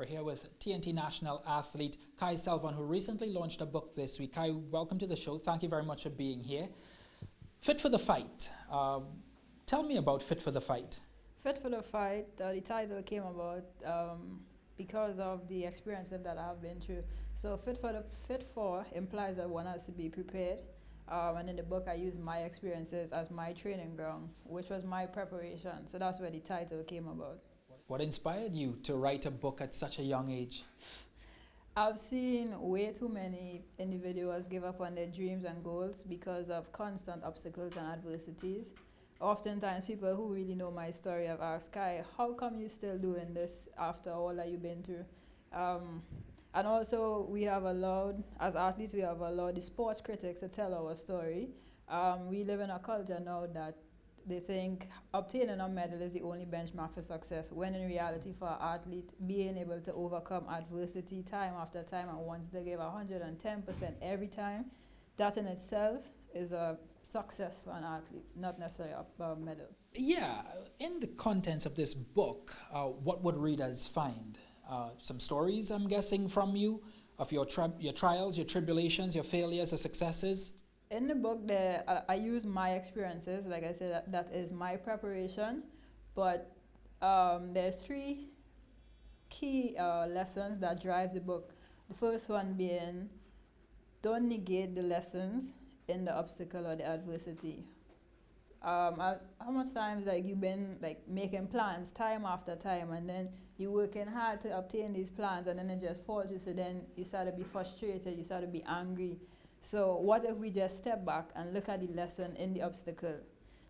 We're here with TNT national athlete Kai Selvon, who recently launched a book this week. Kai, welcome to the show. Thank you very much for being here. Fit for the Fight. Tell me about Fit for the Fight. Fit for the Fight, the title came about because of the experiences that I've been through. So fit for implies that one has to be prepared. And in the book, I used my experiences as my training ground, which was my preparation. So that's where the title came about. What inspired you to write a book at such a young age? I've seen way too many individuals give up on their dreams and goals because of constant obstacles and adversities. Oftentimes, people who really know my story have asked, Kai, how come you still doing this after all that you've been through? And also, as athletes, we have allowed the sports critics to tell our story. We live in a culture now that they think obtaining a medal is the only benchmark for success, when in reality, for an athlete, being able to overcome adversity time after time and once they give 110% every time, that in itself is a success for an athlete, not necessarily a medal. Yeah, in the contents of this book, what would readers find? Some stories, I'm guessing, from you of your trials, your tribulations, your failures, your successes? In the book, I use my experiences. Like I said, that is my preparation. But there's three key lessons that drives the book. The first one being, don't negate the lessons in the obstacle or the adversity. How much times you've been making plans time after time, and then you're working hard to obtain these plans, and then it just falls you. So then you start to be frustrated, you start to be angry. So what if we just step back and look at the lesson in the obstacle?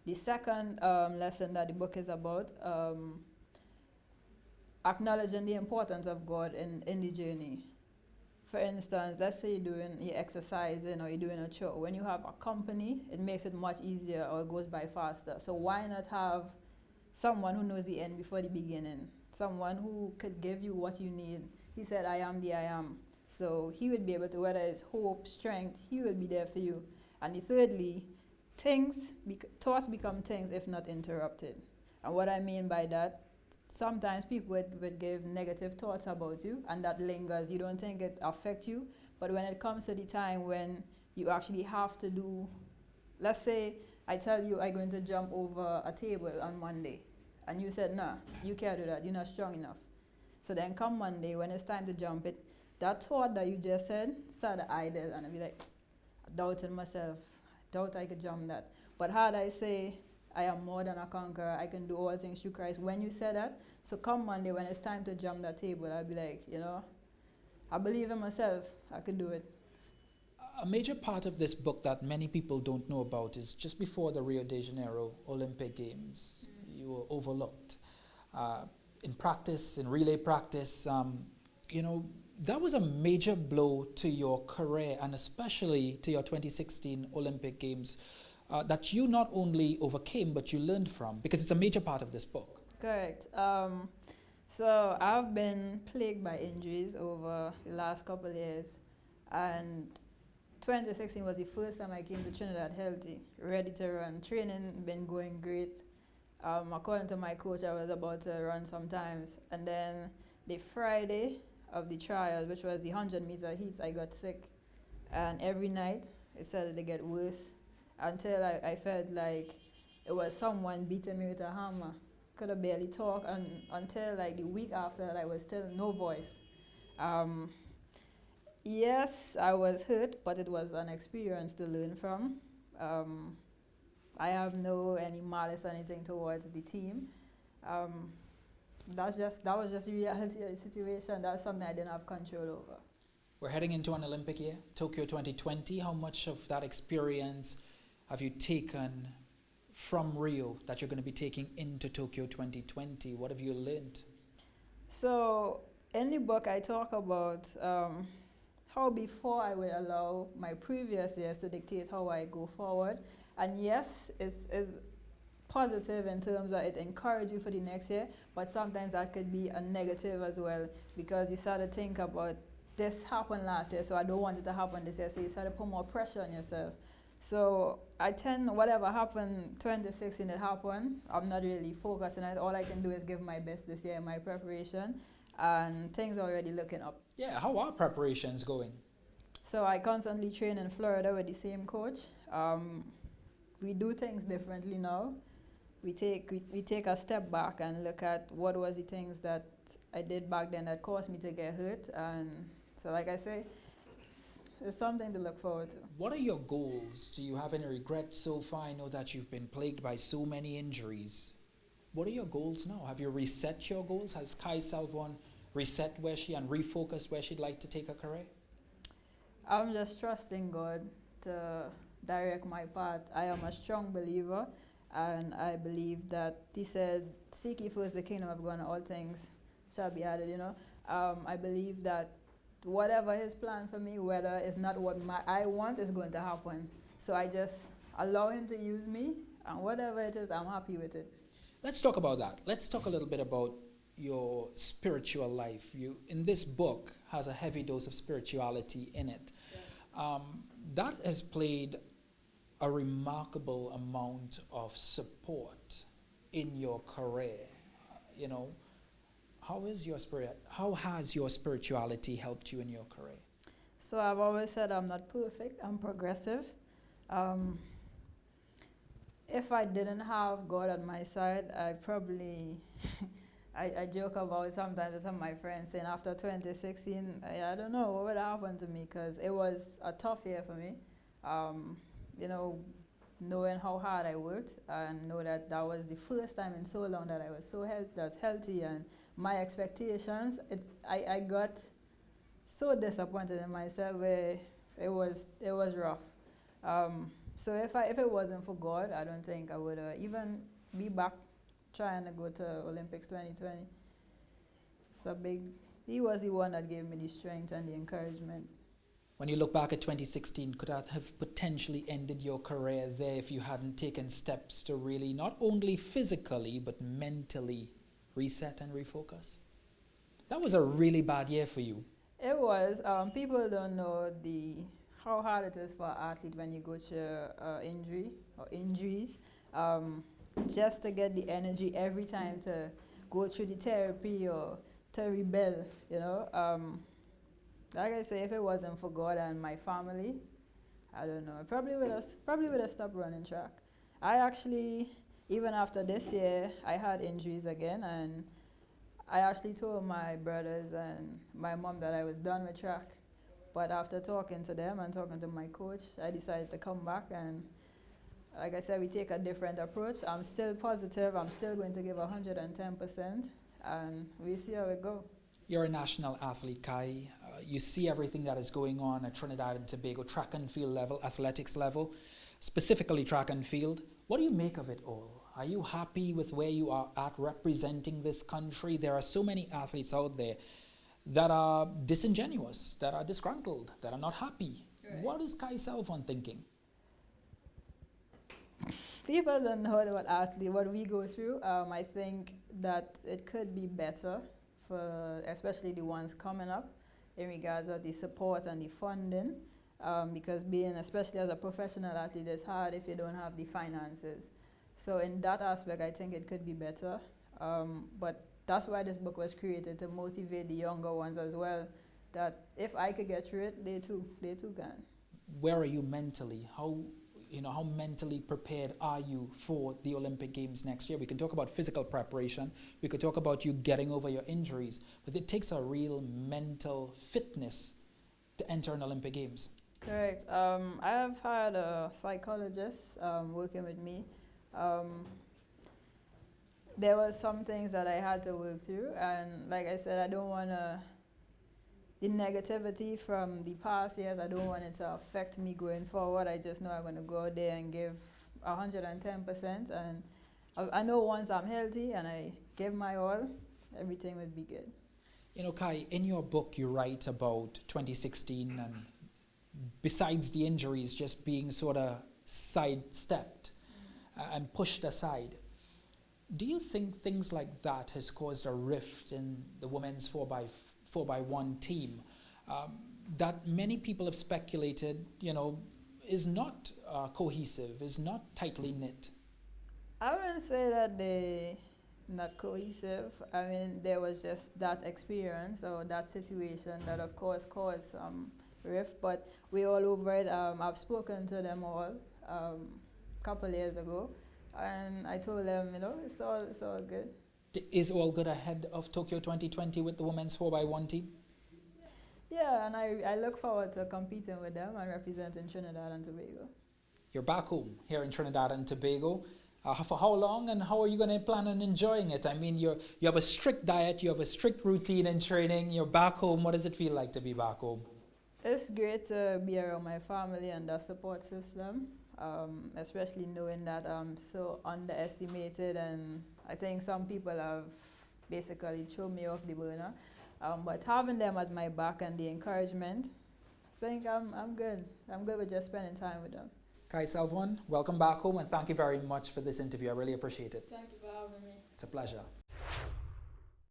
The second lesson that the book is about, acknowledging the importance of God in the journey. For instance, let's say you're exercising or you're doing a chore. When you have a company, it makes it much easier or it goes by faster. So why not have someone who knows the end before the beginning? Someone who could give you what you need. He said, I am the I am. So he would be able to, whether it's hope, strength, he will be there for you. And thirdly, thoughts become things if not interrupted. And what I mean by that, sometimes people would give negative thoughts about you, and that lingers. You don't think it affects you, but when it comes to the time when you actually have to do, let's say I tell you I'm going to jump over a table on Monday, and you said, nah, you can't do that, you're not strong enough. So then come Monday, when it's time to jump it, that thought that you just said started idle, and I'd be like, doubting myself, doubt I could jump that. But had I say, I am more than a conqueror, I can do all things through Christ, when you said that, so come Monday, when it's time to jump that table, I'd be like, I believe in myself, I could do it. A major part of this book that many people don't know about is just before the Rio de Janeiro Olympic Games, you were overlooked. In practice, in relay practice, that was a major blow to your career, and especially to your 2016 Olympic Games, that you not only overcame, but you learned from, because it's a major part of this book. Correct. So I've been plagued by injuries over the last couple of years, and 2016 was the first time I came to Trinidad healthy, ready to run. Training been going great. According to my coach, I was about to run sometimes, and then the Friday of the trial, which was the 100-meter heats, I got sick, and every night it started to get worse until I felt like it was someone beating me with a hammer. Could have barely talk, and until the week after that, I was still no voice. Yes, I was hurt, but it was an experience to learn from. I have any malice or anything towards the team. That was just the reality of the situation. That's something I didn't have control over. We're heading into an Olympic year, Tokyo 2020. How much of that experience have you taken from Rio that you're going to be taking into Tokyo 2020? What have you learned? So in the book, I talk about how before I would allow my previous years to dictate how I go forward. And yes, it's positive in terms of it encourages you for the next year, but sometimes that could be a negative as well, because you start to think about, this happened last year, so I don't want it to happen this year, so you start to put more pressure on yourself. So I tend, whatever happened 2016, it happened. I'm not really focused on it. All I can do is give my best this year in my preparation. and things are already looking up. Yeah, how are preparations going? So I constantly train in Florida with the same coach. We do things differently now. We take a step back and look at what was the things that I did back then that caused me to get hurt. And so, like I say, it's something to look forward to. What are your goals? Do you have any regrets so far? I know that you've been plagued by so many injuries. What are your goals now? Have you reset your goals? Has Kai Selvon reset where she and refocused where she'd like to take her career? I'm just trusting God to direct my path. I am a strong believer, and I believe that He said, "Seek ye first the kingdom of God, and all things shall be added." I believe that whatever His plan for me, whether it's not what I want, is going to happen. So I just allow Him to use me, and whatever it is, I'm happy with it. Let's talk about that. Let's talk a little bit about your spiritual life. You, in this book, has a heavy dose of spirituality in it. Yeah. That has played a remarkable amount of support in your career. How has your spirituality helped you in your career? So I've always said I'm not perfect, I'm progressive. If I didn't have God on my side, I probably, I joke about it sometimes with some of my friends, saying after 2016, I don't know what would happen to me, because it was a tough year for me. Knowing how hard I worked, and know that was the first time in so long that I was so healthy, and my expectations, I got so disappointed in myself where it was rough. So if it wasn't for God, I don't think I would even be back trying to go to Olympics 2020. He was the one that gave me the strength and the encouragement. When you look back at 2016, could that have potentially ended your career there if you hadn't taken steps to really not only physically but mentally reset and refocus? That was a really bad year for you. It was. People don't know how hard it is for an athlete when you go to injury or injuries, just to get the energy every time to go through the therapy or to rebel, Like I say, if it wasn't for God and my family, I don't know. I probably would have stopped running track. I actually, even after this year, I had injuries again, and I actually told my brothers and my mom that I was done with track. But after talking to them and talking to my coach, I decided to come back, and like I said, we take a different approach. I'm still positive. I'm still going to give 110%, and we'll see how it goes. You're a national athlete, Kai. You see everything that is going on at Trinidad and Tobago, track and field level, athletics level, specifically track and field. What do you make of it all? Are you happy with where you are at representing this country? There are so many athletes out there that are disingenuous, that are disgruntled, that are not happy. Right. What is Kai Selvon thinking? People don't know what we go through. I think that it could be better for especially the ones coming up in regards of the support and the funding, because being, especially as a professional athlete, it's hard if you don't have the finances. So in that aspect, I think it could be better. But that's why this book was created, to motivate the younger ones as well, that if I could get through it, they too can. Where are you mentally? How mentally prepared are you for the Olympic Games next year? We can talk about physical preparation. We could talk about you getting over your injuries, but it takes a real mental fitness to enter an Olympic Games. Correct. I have had a psychologist working with me. There were some things that I had to work through, and like I said, I don't want the negativity from the past years, I don't want it to affect me going forward. I just know I'm going to go out there and give 110%, and I know once I'm healthy and I give my all, everything will be good. Kai, in your book you write about 2016 and besides the injuries just being sort of sidestepped and pushed aside. Do you think things like that has caused a rift in the women's 4x1 team that many people have speculated, is not cohesive, is not tightly knit? I wouldn't say that they not cohesive. I mean, there was just that experience or that situation that, of course, caused some rift, but we all over it. I've spoken to them all a couple years ago, and I told them, it's all good. Is all good ahead of Tokyo 2020 with the women's 4x1 team? Yeah, and I look forward to competing with them and representing Trinidad and Tobago. You're back home here in Trinidad and Tobago. For how long, and how are you going to plan on enjoying it? I mean, you have a strict diet, you have a strict routine and training. You're back home. What does it feel like to be back home? It's great to be around my family and the support system, especially knowing that I'm so underestimated, and I think some people have basically thrown me off the burner. But having them at my back and the encouragement, I think I'm good. I'm good with just spending time with them. Kai Selvon, welcome back home, and thank you very much for this interview. I really appreciate it. Thank you for having me. It's a pleasure.